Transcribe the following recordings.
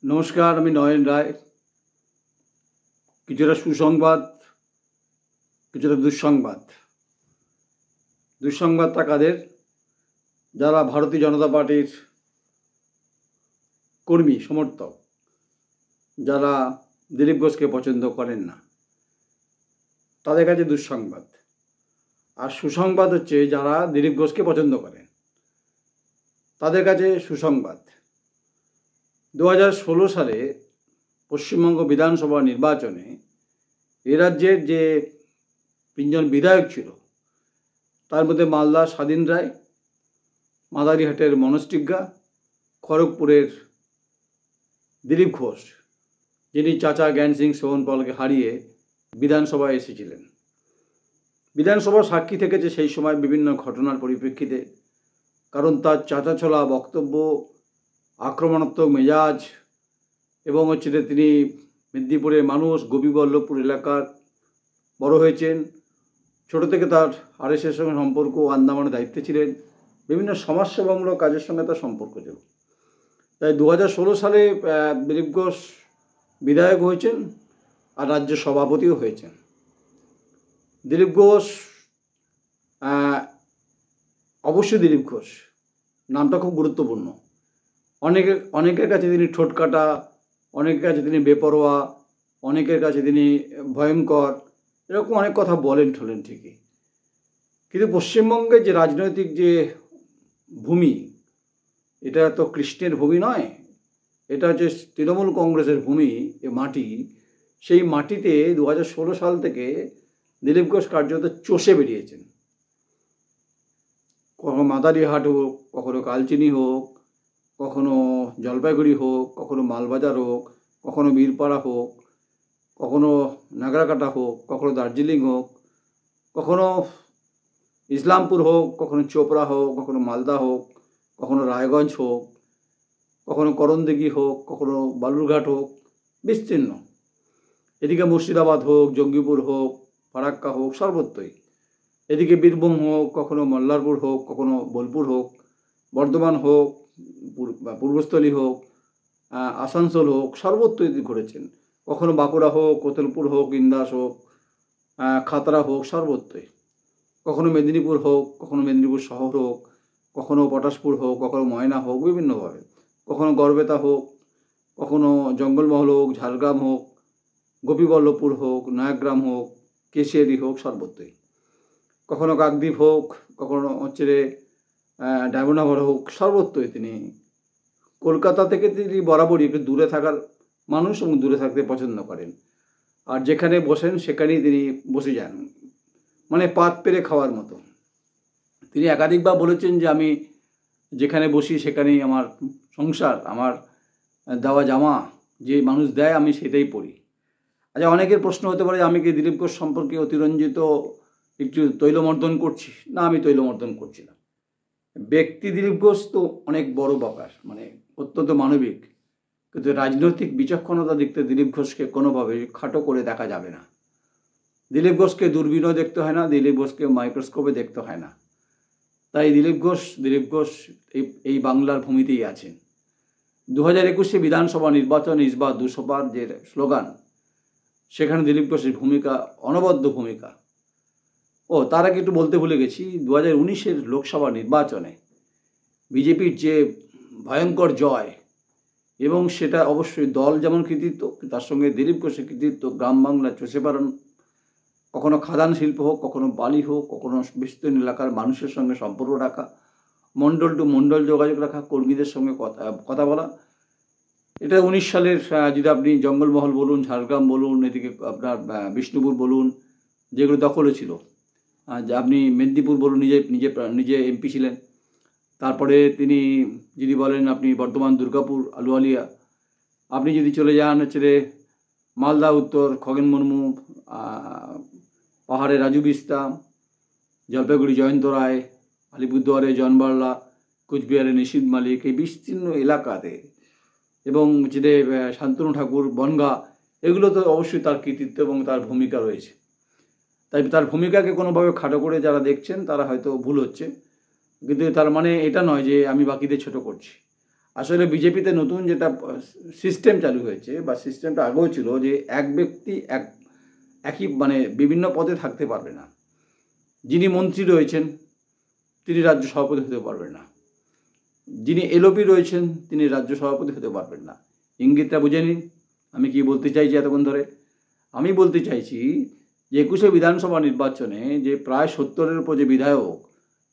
নমস্কার, আমি নয়ন রায়। কিছুটা সুসংবাদ, কিছুটা দুঃসংবাদ। দুঃসংবাদটা কাদের? যারা ভারতীয় জনতা পার্টির কর্মী সমর্থক, যারা দিলীপ ঘোষকে পছন্দ করেন না, তাদের কাছে দুঃসংবাদ। আর সুসংবাদ হচ্ছে যারা দিলীপ ঘোষকে পছন্দ করেন, তাদের কাছে সুসংবাদ। 2016 সালে পশ্চিমবঙ্গ বিধানসভা নির্বাচনে এ রাজ্যের যে 3জন বিধায়ক ছিল, তার মধ্যে মালদা স্বাধীন রায়, মাদারিহাটের মনোজ টিগ্গা, খড়গপুরের দিলীপ ঘোষ, যিনি চাচা জ্ঞান সিং সোহনপালকে হারিয়ে বিধানসভায় এসেছিলেন। বিধানসভা সাক্ষী থেকেছে সেই সময় বিভিন্ন ঘটনার পরিপ্রেক্ষিতে, কারণ তার চাচা ছোলা বক্তব্য, আক্রমণাত্মক মেজাজ, এবং তিনি মেদিনীপুরের মানুষ, গোপীবল্লভপুর এলাকার বড় হয়েছেন। ছোট থেকে তার আরএসএসের সঙ্গে সম্পর্ক, আন্দামানের দায়িত্বে ছিলেন, বিভিন্ন সমাজসেবামূলক কাজের সঙ্গে তার সম্পর্ক ছিল। তাই 2016 সালে দিলীপ ঘোষ বিধায়ক হয়েছেন আর রাজ্য সভাপতিও হয়েছেন। দিলীপ ঘোষ, অবশ্যই দিলীপ ঘোষ নামটা খুব গুরুত্বপূর্ণ। অনেকের কাছে তিনি ঠোঁটকাটা, অনেকের কাছে তিনি বেপরোয়া, অনেকের কাছে তিনি ভয়ঙ্কর, এরকম অনেক কথা বলেন ঠিকই, কিন্তু পশ্চিমবঙ্গের যে রাজনৈতিক যে ভূমি, এটা তো কৃষ্ণের ভূমি নয়, এটা হচ্ছে তৃণমূল কংগ্রেসের ভূমি, এ মাটি। সেই মাটিতে 2016 সাল থেকে দিলীপ ঘোষ কার্যত চষে বেরিয়েছেন। কখনো মাদারিহাট হোক, কখনো কালচিনি হোক, কখনো জলপাইগুড়ি হোক, কখনো মালবাজার হোক, কখনো বীরপাড়া হোক, কখনো নাগরাকাটা হোক, কখনো দার্জিলিং হোক, কখনো ইসলামপুর হোক, কখনো চোপড়া হোক, কখনো মালদা হোক, কখনো রায়গঞ্জ হোক, কখনো করণদিঘি হোক, কখনো বালুরঘাট হোক, বিস্তীর্ণ। এদিকে মুর্শিদাবাদ হোক, জঙ্গিপুর হোক, ফারাক্কা হোক, সর্বত্রই। এদিকে বীরভূম হোক, কখনো মল্লারপুর হোক, কখনো বোলপুর হোক, বর্ধমান হোক, পূর্বস্থলী হোক, আসানসোল হোক, সর্বত্রই ঘুরেছেন। কখনো বাঁকুড়া হোক, কোতলপুর হোক, ইন্দাস হোক, খাতড়া হোক, সর্বত্রই। কখনো মেদিনীপুর হোক, কখনো মেদিনীপুর শহর হোক, কখনো পটাশপুর হোক, কখনো ময়না হোক, বিভিন্নভাবে। কখনো গড়বেতা হোক, কখনো জঙ্গলমহল হোক, ঝাড়গ্রাম হোক, গোপীবল্লভপুর হোক, নয়াগ্রাম হোক, কেশিয়ারি হোক, সর্বত্রই। কখনো কাকদ্বীপ হোক, কখনো ডায়মন্ডহাবর হোক, সর্বত্রই তিনি। কলকাতা থেকে তিনি বরাবরই একটু দূরে থাকার মানুষ এবং দূরে থাকতে পছন্দ করেন। আর যেখানে বসেন সেখানেই তিনি বসে যান, মানে পাত পেরে খাওয়ার মতো। তিনি একাধিকবার বলেছেন যে আমি যেখানে বসি সেখানেই আমার সংসার, আমার দেওয়া জামা যে মানুষ দেয় আমি সেটাই পরি। আচ্ছা, অনেকের প্রশ্ন হতে পারে আমি কি দিলীপ ঘোষ সম্পর্কে অতিরঞ্জিত একটু তৈলমর্দন করছি? না, আমি তৈলমর্দন করছি না। ব্যক্তি দিলীপ ঘোষ তো অনেক বড় ব্যাপার, মানে অত্যন্ত মানবিক, কিন্তু রাজনৈতিক বিচক্ষণতা দেখতে দিলীপ ঘোষকে কোনোভাবে খাটো করে দেখা যাবে না। দিলীপ ঘোষকে দূরবীনও দেখতে হয় না, দিলীপ ঘোষকে মাইক্রোস্কোপে দেখতে হয় না। তাই দিলীপ ঘোষ এই বাংলার ভূমিতেই আছেন। 2021 বিধানসভা নির্বাচন ইসবা 200 পার যে স্লোগান, সেখানে দিলীপ ঘোষের ভূমিকা, অনবদ্য ভূমিকা। তার আগে একটু বলতে ভুলে গেছি, 2019 লোকসভা নির্বাচনে বিজেপির যে ভয়ঙ্কর জয়, এবং সেটা অবশ্যই দল যেমন কৃতিত্ব, তার সঙ্গে দিলীপ ঘোষের কৃতিত্ব। গ্রাম বাংলা চষে বেড়ানো, কখনো খাদান শিল্প হোক, কখনো বালি হোক, কখনো বিস্তীর্ণ এলাকার মানুষের সঙ্গে সম্পর্ক রাখা, মণ্ডল টু মণ্ডল যোগাযোগ রাখা, কর্মীদের সঙ্গে কথা বলা। এটা 19 সালের, যদি আপনি জঙ্গলমহল বলুন, ঝাড়গ্রাম বলুন, এদিকে আপনার বিষ্ণুপুর বলুন, যেগুলো দখলে ছিল, আপনি মেদিনীপুর বলুন, নিজে এমপি ছিলেন। তারপরে তিনি যদি বলেন আপনি বর্ধমান, দুর্গাপুর, আলুয়ালিয়া, আপনি যদি চলে যান মালদা উত্তর, খগেন মুর্মু, পাহাড়ে রাজু বিস্তা, জলপাইগুড়ি জয়ন্ত রায়, আলিপুরদুয়ারে জন বার্লা, কুচবিহারে নিশীথ মালিক, এই বিস্তীর্ণ এলাকাতে, এবং শান্তনু ঠাকুর, বনগা, এগুলো তো অবশ্যই তার কৃতিত্ব এবং তার ভূমিকা রয়েছে। তাই তার ভূমিকাকে কোনোভাবে খাটো করে যারা দেখছেন তারা হয়তো ভুল হচ্ছে, কিন্তু তার মানে এটা নয় যে আমি বাকিদের ছোট করছি। আসলে বিজেপিতে নতুন যেটা সিস্টেম চালু হয়েছে, বা সিস্টেমটা আগেও ছিল, যে এক ব্যক্তি একই মানে বিভিন্ন পদে থাকতে পারবে না। যিনি মন্ত্রী রয়েছেন তিনি রাজ্য সভাপতি হতে পারবেন না, যিনি এলওপি রয়েছেন তিনি রাজ্য সভাপতি হতে পারবেন না। ইঙ্গিতটা বুঝে নিন আমি কি বলতে চাইছি এতক্ষণ ধরে। আমি বলতে চাইছি যে 21শে বিধানসভা নির্বাচনে যে প্রায় 70-এর উপর যে বিধায়ক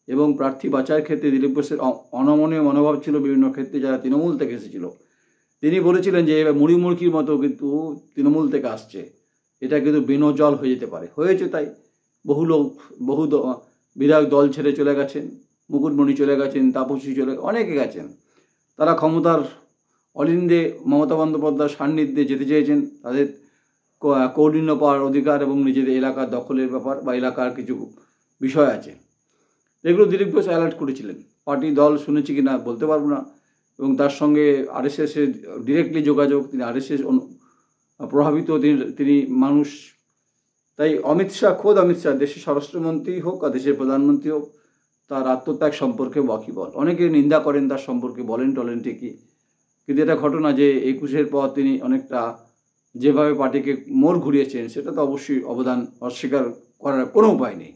এবং প্রার্থী বাছাইয়ের ক্ষেত্রে দিলীপ ঘোষের অনমনীয় মনোভাব ছিল বিভিন্ন ক্ষেত্রে, যারা তৃণমূল থেকে এসেছিল, তিনি বলেছিলেন যে মুড়ি মুড়কির মতো কিন্তু তৃণমূল থেকে আসছে, এটা কিন্তু বিনোজল হয়ে যেতে পারে। হয়েছে তাই। বহু লোক বিধায়ক দল ছেড়ে চলে গেছেন, মুকুটমণি চলে গেছেন, তাপসী অনেকে গেছেন। তারা ক্ষমতার অলিন্দে মমতা বন্দ্যোপাধ্যায়ের সান্নিধ্যে যেতে চেয়েছেন, তাদের কৌলিন্য পাওয়ার অধিকার এবং নিজেদের এলাকার দখলের ব্যাপার বা এলাকার কিছু বিষয় আছে, এগুলো দিলীপ ঘোষ অ্যালার্ট করেছিলেন। পার্টি দল শুনেছি কি না বলতে পারবো না, এবং তার সঙ্গে আরএসএসের ডিরেক্টলি যোগাযোগ, তিনি আরএসএস প্রভাবিত তিনি মানুষ। তাই খোদ অমিত শাহ দেশের স্বরাষ্ট্রমন্ত্রী হোক আর দেশের প্রধানমন্ত্রী হোক, তার আত্মত্যাগ সম্পর্কে ওয়াকিবল। অনেকে নিন্দা করেন তার সম্পর্কে, বলেন টলেন ঠিকই, কিন্তু এটা ঘটনা যে 21-এর পর তিনি অনেকটা যেভাবে পার্টিকে মোড় ঘুরিয়েছেন, সেটা তো অবশ্যই অবদান অস্বীকার করার কোনো উপায় নেই।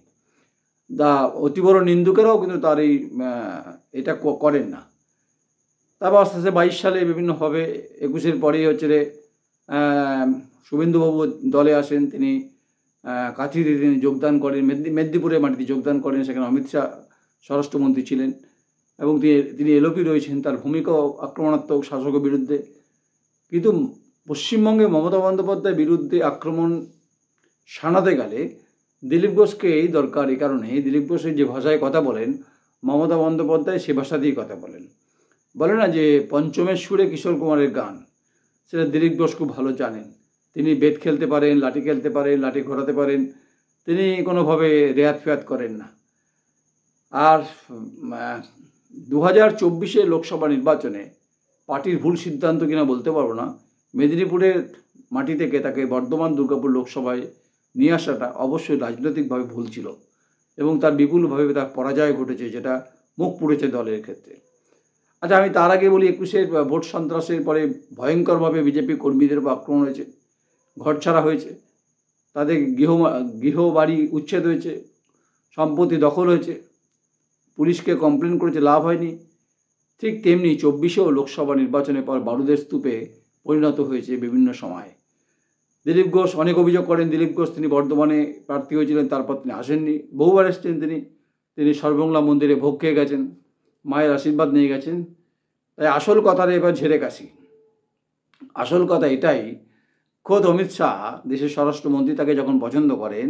অতি বড় নিন্দুকেরাও কিন্তু তার এটা করেন না। তারপর আস্তে আস্তে 22 সালে বিভিন্নভাবে 21-এর পরেই হচ্ছে শুভেন্দুবাবু দলে আসেন, তিনি কাঁথিতে তিনি যোগদান করেন, মেদিনীপুরের মাটিতে যোগদান করেন, সেখানে অমিত শাহ স্বরাষ্ট্রমন্ত্রী ছিলেন এবং তিনি এলওপি রয়েছেন, তার ভূমিকাও আক্রমণাত্মক শাসকের বিরুদ্ধে। কিন্তু পশ্চিমবঙ্গে মমতা বন্দ্যোপাধ্যায়ের বিরুদ্ধে আক্রমণ শানাতে গেলে দিলীপ ঘোষকেই দরকার। এই কারণে দিলীপ ঘোষের যে ভাষায় কথা বলেন, মমতা বন্দ্যোপাধ্যায় সে ভাষা দিয়েই কথা বলেন। বলে না যে পঞ্চমের সুরে কিশোর কুমারের গান, সেটা দিলীপ ঘোষ খুব ভালো জানেন। তিনি বেত খেলতে পারেন, লাঠি খেলতে পারেন, লাঠি ঘোরাতে পারেন, তিনি কোনোভাবে রেয়াত ফেয়াত করেন না। আর 2024 লোকসভা নির্বাচনে পার্টির ভুল সিদ্ধান্ত কিনা বলতে পারবো না, মেদিনীপুরের মাটি থেকে তাকে বর্ধমান দুর্গাপুর লোকসভায় নিয়ে আসাটা অবশ্যই রাজনৈতিকভাবে ভুল ছিল, এবং তার বিপুলভাবে তার পরাজয় ঘটেছে, যেটা মুখ পুড়েছে দলের ক্ষেত্রে। আচ্ছা, আমি তার আগে বলি, 21-এর ভোট সন্ত্রাসের পরে ভয়ঙ্করভাবে বিজেপি কর্মীদের উপর আক্রমণ হয়েছে, ঘর ছাড়া হয়েছে, তাদের গৃহবাড়ি উচ্ছেদ হয়েছে, সম্পত্তি দখল হয়েছে, পুলিশকে কমপ্লেন করেছে, লাভ হয়নি। ঠিক তেমনি 24-এও লোকসভা নির্বাচনের পর বারুদের স্তূপে পরিণত হয়েছে বিভিন্ন সময়ে। দিলীপ ঘোষ অনেক অভিযোগ করেন, দিলীপ ঘোষ তিনি বর্ধমানে প্রার্থী হয়েছিলেন, তারপর তিনি আসেননি, বহুবার এসেছেন তিনি সর্বমঙ্গলা মন্দিরে ভোগ খেয়ে গেছেন, মায়ের আশীর্বাদ নিয়ে গেছেন। তাই আসল কথাটা এবার ঝেড়ে কাশি। আসল কথা এটাই, খোদ অমিত শাহ দেশের স্বরাষ্ট্রমন্ত্রী তাকে যখন পছন্দ করেন,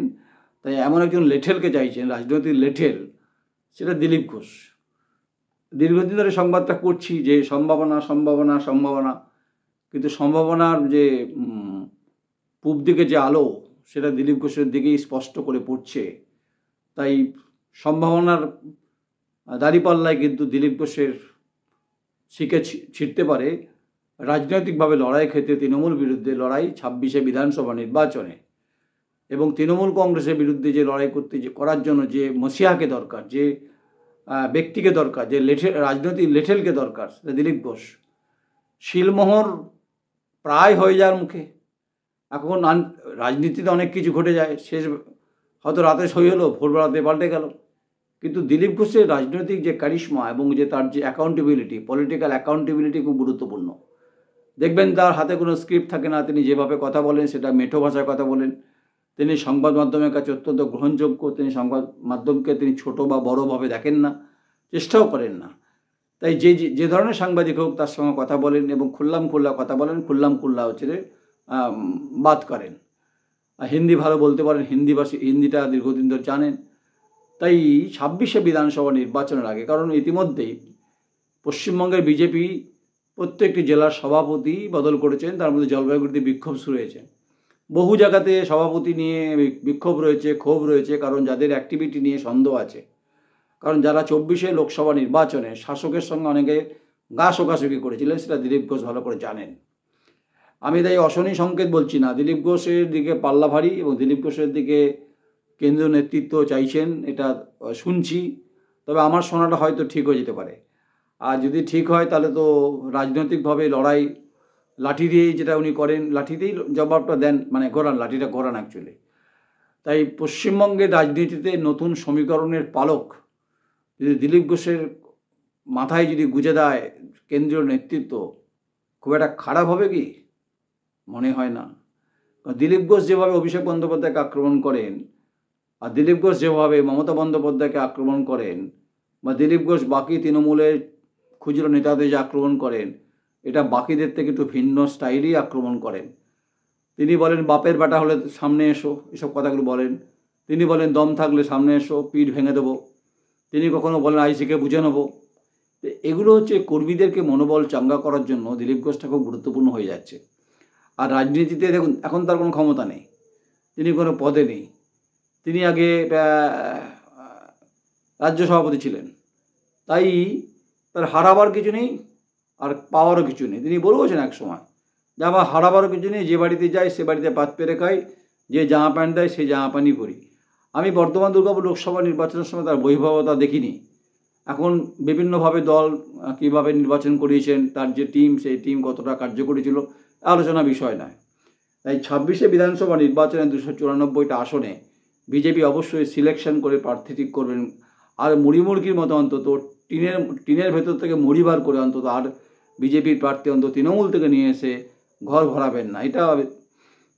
তাই এমন একজন লেঠেলকে চাইছেন, রাজনৈতিক লেঠেল, সেটা দিলীপ ঘোষ। দীর্ঘদিন ধরে সংবাদটা করছি যে সম্ভাবনা সম্ভাবনা সম্ভাবনা, কিন্তু সম্ভাবনার যে পূব দিকে যে আলো, সেটা দিলীপ ঘোষের দিকেই স্পষ্ট করে পড়ছে। তাই সম্ভাবনার দাঁড়িপাল্লায় কিন্তু দিলীপ ঘোষের শিখে ছিটতে পারে রাজনৈতিকভাবে লড়াই ক্ষেত্রে তৃণমূল বিরুদ্ধে লড়াই 26-এ বিধানসভা নির্বাচনে, এবং তৃণমূল কংগ্রেসের বিরুদ্ধে যে লড়াই করার জন্য যে মসিহাকে দরকার, যে ব্যক্তিকে দরকার, যে রাজনৈতিক লেঠেলকে দরকার, সেটা দিলীপ ঘোষ। শিলমোহর প্রায় হয়ে যাওয়ার মুখে। এখন রাজনীতিতে অনেক কিছু ঘটে যায়, শেষ হয়তো রাতে সই হলো, ভোরবেলাতে পাল্টে গেল, কিন্তু দিলীপ ঘোষের রাজনৈতিক যে কারিশমা এবং যে তার যে অ্যাকাউন্টেবিলিটি, পলিটিক্যাল অ্যাকাউন্টেবিলিটি খুব গুরুত্বপূর্ণ। দেখবেন তার হাতে কোনো স্ক্রিপ্ট থাকে না, তিনি যেভাবে কথা বলেন সেটা মেঠো ভাষায় কথা বলেন। তিনি সংবাদ মাধ্যমের কাছে অত্যন্ত গ্রহণযোগ্য, তিনি সংবাদ মাধ্যমকে তিনি ছোট বা বড়োভাবে দেখেন না, চেষ্টাও করেন না। তাই যে ধরনের সাংবাদিক হোক তার সঙ্গে কথা বলেন এবং খুল্লাম খুল্লা কথা বলেন, খুল্লাম খুল্লা হচ্ছে বাদ করেন। হিন্দি ভালো বলতে পারেন, হিন্দিটা দীর্ঘদিন ধরে জানেন। তাই 26-এ বিধানসভা নির্বাচনের আগে, কারণ ইতিমধ্যেই পশ্চিমবঙ্গের বিজেপি প্রত্যেকটি জেলার সভাপতি বদল করেছেন, তার মধ্যে জলপাইগুড়িতে বিক্ষোভ শুরু হয়েছে, বহু জায়গাতে সভাপতি নিয়ে বিক্ষোভ রয়েছে, ক্ষোভ রয়েছে, কারণ যাদের অ্যাক্টিভিটি নিয়ে সন্দেহ আছে। কারণ যারা 24-এ লোকসভা নির্বাচনে শাসকের সঙ্গে অনেকে গা শোকাশুকি করেছিলেন, সেটা দিলীপ ঘোষ ভালো করে জানেন। আমি তাই অশনি সংকেত বলছি না, দিলীপ ঘোষের দিকে পাল্লা ভারী এবং দিলীপ ঘোষের দিকে কেন্দ্রীয় নেতৃত্ব চাইছেন, এটা শুনছি। তবে আমার শোনাটা হয়তো ঠিক হয়ে যেতে পারে। আর যদি ঠিক হয় তাহলে তো রাজনৈতিকভাবে লড়াই লাঠি দিয়েই, যেটা উনি করেন, লাঠি দিয়েই জবাবটা দেন, মানে ঘোরান, লাঠিটা ঘোরান অ্যাকচুয়ালি। তাই পশ্চিমবঙ্গের রাজনীতিতে নতুন সমীকরণের পালক যদি দিলীপ ঘোষের মাথায় যদি গুঁজে দেয় কেন্দ্রীয় নেতৃত্ব, খুব একটা খারাপ হবে কি? মনে হয় না। দিলীপ ঘোষ যেভাবে অভিষেক বন্দ্যোপাধ্যায়কে আক্রমণ করেন, আর দিলীপ ঘোষ যেভাবে মমতা বন্দ্যোপাধ্যায়কে আক্রমণ করেন, বা দিলীপ ঘোষ বাকি তৃণমূলের খুচরো নেতাদের যে আক্রমণ করেন, এটা বাকিদের থেকে একটু ভিন্ন স্টাইলেই আক্রমণ করেন। তিনি বলেন বাপের বেটা হলে সামনে এসো, এসব কথাগুলো বলেন। তিনি বলেন দম থাকলে সামনে এসো, পিঠ ভেঙে দেবো। তিনি কখনো বলেন আইসিকে বুঝে নেবো। এগুলো হচ্ছে কর্মীদেরকে মনোবল চাঙ্গা করার জন্য দিলীপ ঘোষটা খুব গুরুত্বপূর্ণ হয়ে যাচ্ছে। আর রাজনীতিতে দেখুন, এখন তার কোনো ক্ষমতা নেই, তিনি কোনো পদে নেই। তিনি আগে রাজ্য সভাপতি ছিলেন, তাই তার হারাবার কিছু নেই আর পাওয়ারও কিছু নেই। তিনি বলছেন এক সময় যে আমার হারাবারও কিছু নেই, যে বাড়িতে যাই সে বাড়িতে পাত পেরে খাই, যে জামা প্যান্ট দেয় সেই জামা প্যান্টই পরি। আমি বর্ধমান দুর্গাপুর লোকসভা নির্বাচনের সময় তার বৈভবতা দেখিনি। এখন বিভিন্নভাবে দল কীভাবে নির্বাচন করিয়েছেন, তার যে টিম, সেই টিম কতটা কার্যকরী ছিল, আলোচনা বিষয় নয়। তাই 26শে বিধানসভা নির্বাচনে 294টা আসনে বিজেপি অবশ্যই সিলেকশন করে প্রার্থী ঠিক করবেন। আর মুড়িমুড়কির মতো অন্তত টিনের ভেতর থেকে মুড়ি বার করে অন্তত আর বিজেপির প্রার্থী অন্তত তৃণমূল থেকে নিয়ে এসে ঘর ভরাবেন না। এটা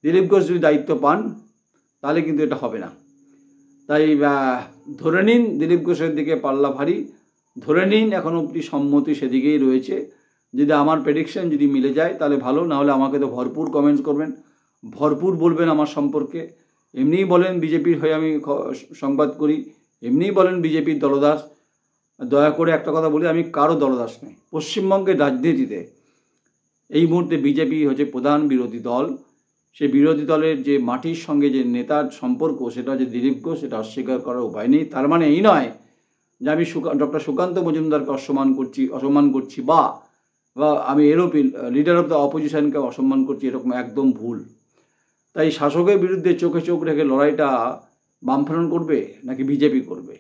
দিলীপ ঘোষ যদি দায়িত্ব পান তাহলে কিন্তু এটা হবে না। তাই ধরে নিন দিলীপ ঘোষের দিকে পাল্লা ভারী, ধরে নিন এখন অবধি সম্মতি সেদিকেই রয়েছে। যদি আমার প্রেডিকশন যদি মিলে যায় তাহলে ভালো, না হলে আমাকে তো ভরপুর কমেন্টস করবেন, ভরপুর বলবেন আমার সম্পর্কে। এমনিই বলেন বিজেপির হয়ে আমি সংবাদ করি, এমনিই বলেন বিজেপির দলদাস। দয়া করে একটা কথা বলি, আমি কারো দলদাস নই। পশ্চিমবঙ্গের রাজনীতিতে এই মুহূর্তে বিজেপি হচ্ছে প্রধান বিরোধী দল। সেই বিরোধী দলের যে মাটির সঙ্গে যে নেতার সম্পর্ক, সেটা হচ্ছে দিলীপ ঘোষ, সেটা অস্বীকার করার উপায় নেই। তার মানে এই নয় যে আমি ডক্টর সুকান্ত মজুমদারকে অসম্মান করছি বা আমি এরও লিডার অফ দ্য অপোজিশনকে অসম্মান করছি, এরকম একদম ভুল। তাই শাসকের বিরুদ্ধে চোখে চোখ রেখে লড়াইটা বামফ্রন্ট করবে নাকি বিজেপি করবে?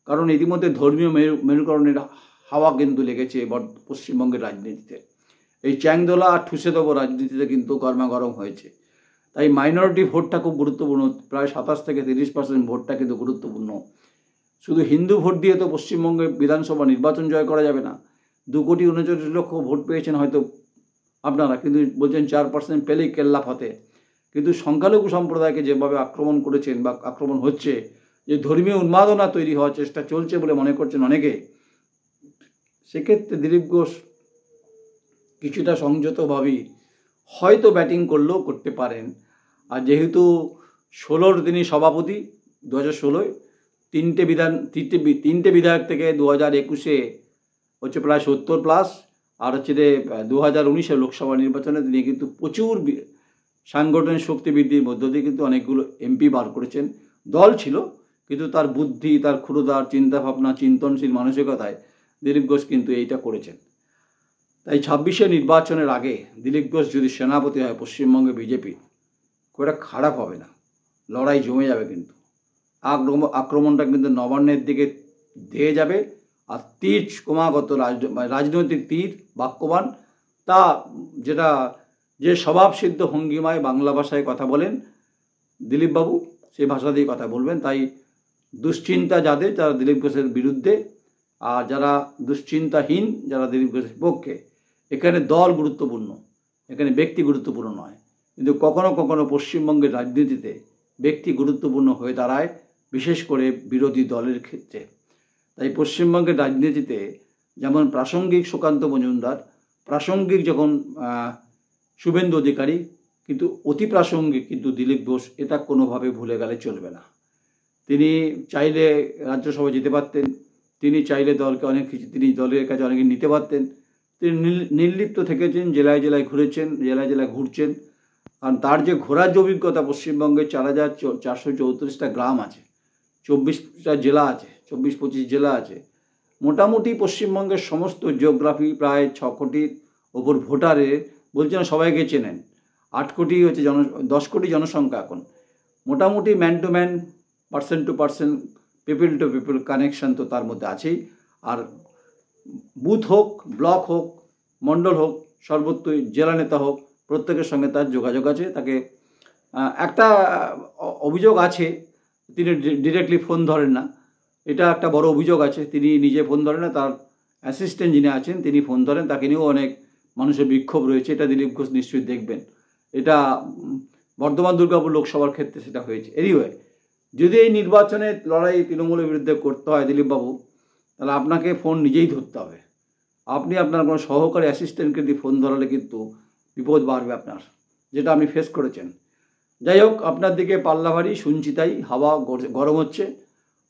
কারণ ইতিমধ্যে ধর্মীয় মেরুকরণের হাওয়া কিন্তু লেগেছে পশ্চিমবঙ্গের রাজনীতিতে। এই চ্যাংদোলা আর ঠুসে দেবো রাজনীতিতে কিন্তু গরমাগরম হয়েছে। তাই মাইনরিটি ভোটটা খুব গুরুত্বপূর্ণ, প্রায় 27 থেকে 30% ভোটটা কিন্তু গুরুত্বপূর্ণ। শুধু হিন্দু ভোট দিয়ে তো পশ্চিমবঙ্গে বিধানসভা নির্বাচন জয় করা যাবে না। 2,39,00,000 ভোট পেয়েছেন হয়তো আপনারা, কিন্তু বলছেন 4% পেলেই কেল্লা ফতে। কিন্তু সংখ্যালঘু সম্প্রদায়কে যেভাবে আক্রমণ করেছেন বা আক্রমণ হচ্ছে, যে ধর্মীয় উন্মাদনা তৈরি হওয়ার চেষ্টা চলছে বলে মনে করছেন অনেকে, সেক্ষেত্রে দিলীপ ঘোষ কিছুটা সংযতভাবেই হয়তো ব্যাটিং করলেও করতে পারেন। আর যেহেতু 16 তিনি সভাপতি, 2016 তিনটে বিধায়ক থেকে 2021 হচ্ছে প্রায় 70+, আর হচ্ছে 2019 লোকসভা নির্বাচনে তিনি কিন্তু প্রচুর সাংগঠনিক শক্তি বৃদ্ধির মধ্য দিয়ে কিন্তু অনেকগুলো এমপি বার করেছেন। দল ছিল, কিন্তু তার বুদ্ধি, তার ক্ষুরদার চিন্তাভাবনা, চিন্তনশীল মানসিকতায় দিলীপ ঘোষ কিন্তু এইটা করেছেন। তাই 26শে নির্বাচনের আগে দিলীপ ঘোষ যদি সেনাপতি হয় পশ্চিমবঙ্গে বিজেপি, খুব একটা খারাপ হবে না, লড়াই জমে যাবে। কিন্তু আক্রমণটা কিন্তু নবান্নের দিকে ধেয়ে যাবে। আর তীর ক্রমাগত রাজনৈতিক তীর বাক্যবান, তা যেটা যে স্বভাবসিদ্ধ ভঙ্গিমায় বাংলা ভাষায় কথা বলেন দিলীপবাবু, সেই ভাষা দিয়ে কথা বলবেন। তাই দুশ্চিন্তা যারা দিলীপ ঘোষের বিরুদ্ধে, আর যারা দুশ্চিন্তাহীন, যারা দিলীপ ঘোষের পক্ষে, এখানে দল গুরুত্বপূর্ণ, এখানে ব্যক্তি গুরুত্বপূর্ণ নয়। কিন্তু কখনো কখনো পশ্চিমবঙ্গের রাজনীতিতে ব্যক্তি গুরুত্বপূর্ণ হয়ে দাঁড়ায়, বিশেষ করে বিরোধী দলের ক্ষেত্রে। তাই পশ্চিমবঙ্গের রাজনীতিতে যেমন প্রাসঙ্গিক সুকান্ত মজুমদার, প্রাসঙ্গিক যখন শুভেন্দু অধিকারী, কিন্তু অতি প্রাসঙ্গিক কিন্তু দিলীপ ঘোষ, এটা কোনোভাবে ভুলে গেলে চলবে না। তিনি চাইলে রাজ্যসভায় যেতে পারতেন, তিনি চাইলে দলকে অনেক কিছু, তিনি দলের কাছে অনেকে নিতে পারতেন। তিনি নির্লিপ্ত থেকেছেন, জেলায় জেলায় ঘুরেছেন, জেলায় জেলায় ঘুরছেন। আর তার যে ঘোরার যে অভিজ্ঞতা, পশ্চিমবঙ্গে 4,434টা গ্রাম আছে, 24টা জেলা আছে, 24-25 জেলা আছে। মোটামুটি পশ্চিমবঙ্গের সমস্ত জিওগ্রাফি, প্রায় 6 কোটির ওপর ভোটারে, বলছেন সবাইকে চেনেন। 8 কোটি হচ্ছে 10 কোটি জনসংখ্যা এখন। মোটামুটি man to man, person to person, people to people connection তো তার মধ্যে আছেই। আর বুথ হোক, ব্লক হোক, মণ্ডল হোক, সর্বত্রই জেলা নেতা হোক, প্রত্যেকের সঙ্গে তার যোগাযোগ আছে। তাকে একটা অভিযোগ আছে, তিনি ডিরেক্টলি ফোন ধরেন না, এটা একটা বড় অভিযোগ আছে। তিনি নিজে ফোন ধরেন না, তার অ্যাসিস্ট্যান্ট যিনি আছেন তিনি ফোন ধরেন, তাকে নিয়েও অনেক মানুষের বিক্ষোভ রয়েছে। এটা দিলীপ ঘোষ নিশ্চয়ই দেখবেন। এটা বর্ধমান দুর্গাপুর লোকসভার ক্ষেত্রে সেটা হয়েছে। এনিওয়ে, যদি এই নির্বাচনে লড়াই তৃণমূলের বিরুদ্ধে করতে হয় দিলীপবাবু, তাহলে আপনাকে ফোন নিজেই ধরতে হবে। আপনি আপনার কোনো সহকারী অ্যাসিস্ট্যান্টকে দিয়ে ফোন ধরালে কিন্তু বিপদ বাড়বে আপনার, যেটা আপনি ফেস করেছেন। যাই হোক, আপনার দিকে পাল্লা ভারী, শুনছি তাই, হাওয়া গরম হচ্ছে।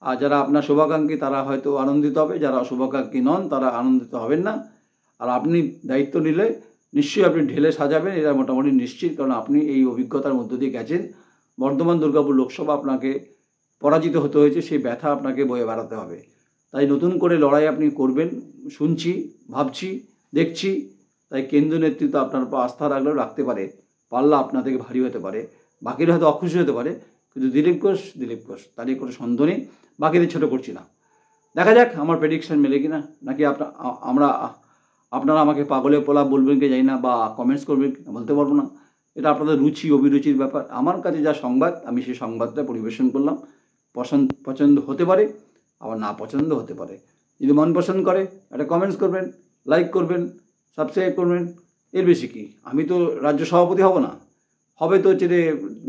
আর যারা আপনার শুভাকাঙ্ক্ষী তারা হয়তো আনন্দিত হবে, যারা শুভাকাঙ্ক্ষী নন তারা আনন্দিত হবেন না। আর আপনি দায়িত্ব নিলে নিশ্চয়ই আপনি ঢেলে সাজাবেন, এটা মোটামুটি নিশ্চিত, কারণ আপনি এই অভিজ্ঞতার মধ্য দিয়ে গেছেন। বর্ধমান দুর্গাপুর লোকসভা আপনাকে পরাজিত হতে হয়েছে, সেই ব্যথা আপনাকে বয়ে বেড়াতে হবে। তাই নতুন করে লড়াই আপনি করবেন, শুনছি, ভাবছি, দেখছি। তাই কেন্দ্রীয় নেতৃত্ব আপনার উপর আস্থা রাখলেও রাখতে পারে, পাল্লা আপনার থেকে ভারী হতে পারে, বাকিরা হয়তো অখুশি হতে পারে, কিন্তু দিলীপ ঘোষ তারই কোনো সন্দেহ নেই। বাকিদের ছোটো করছি না। দেখা যাক আমার প্রেডিকশন মেলে কিনা, নাকি আপনারা আমাকে পাগলের পোলা বলবেন কি জানি না, বা কমেন্টস করবেন বলতে পারবো না। এটা আপনাদের রুচি অভিরুচির ব্যাপার। আমার কাছে যা সংবাদ আমি সেই সংবাদটা পরিবেশন করলাম। পছন্দ হতে পারে, আবার না পছন্দ হতে পারে। যদি মন পছন্দ করে একটা কমেন্টস করবেন, লাইক করবেন, সাবস্ক্রাইব করবেন, এর বেশি কি। আমি তো রাজ্য সভাপতি হব না, হবে তো হচ্ছে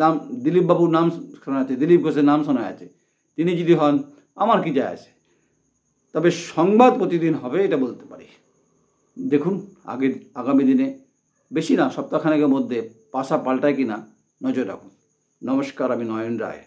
নাম দিলীপবাবুর নাম শোনা আছে, দিলীপ ঘোষের নাম শোনা আছে। তিনি যদি হন আমার কি যায় আসে। তবে সংবাদ প্রতিদিন হবে এটা বলতে পারি। দেখুন আগামী দিনে, বেশি না সপ্তাহখানেকের মধ্যে পাশা পাল্টায় কিনা নজর রাখুন। নমস্কার, আমি নয়ন রায়।